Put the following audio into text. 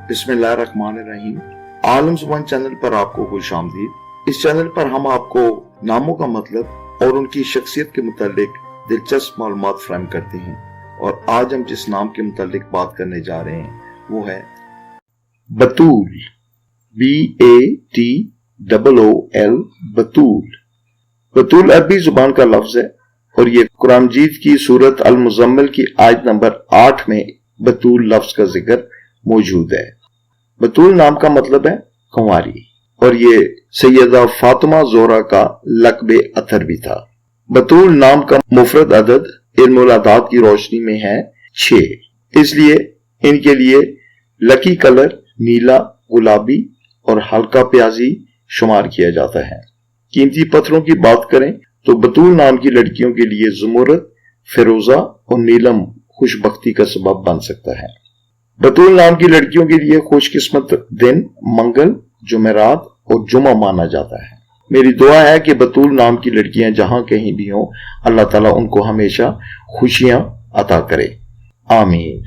बिस्मिल्लाहिर्रहमानिर्रहीम। आलम जुबान चैनल पर आपको खुश आमदीद। इस चैनल पर हम आपको नामों का मतलब और उनकी शख्सियत के मुतालिक दिलचस्प मालूमात फराहम करते हैं, और आज हम जिस नाम के मुतालिक बात करने जा रहे हैं वो है बतूल। BATOOL बतूल। बतूल अरबी जुबान का लफ्ज है और ये कुरान मजीद की सूरत अल मुज़म्मिल की आयत नंबर 8 में बतूल लफ्ज का जिक्र मौजूद है। बतूल नाम का मतलब है कुंवारी, और ये सैयदा फातिमा ज़ोहरा का लक़्ब अतर भी था। बतूल नाम का मुफरद अदद इल्मुल अदाद की रोशनी में है 6, इसलिए इनके लिए लकी कलर नीला, गुलाबी और हल्का प्याजी शुमार किया जाता है। कीमती पत्थरों की बात करें तो बतूल नाम की लड़कियों के लिए ज़ुमरद, फिरोजा और नीलम खुशबख्ती का सबब बन सकता है। बतूल नाम की लड़कियों के लिए खुशकिस्मत दिन मंगल, जुमेरात और जुमा माना जाता है। मेरी दुआ है कि बतूल नाम की लड़कियां जहां कहीं भी हों, अल्लाह ताला उनको हमेशा खुशियां अता करे। आमीन।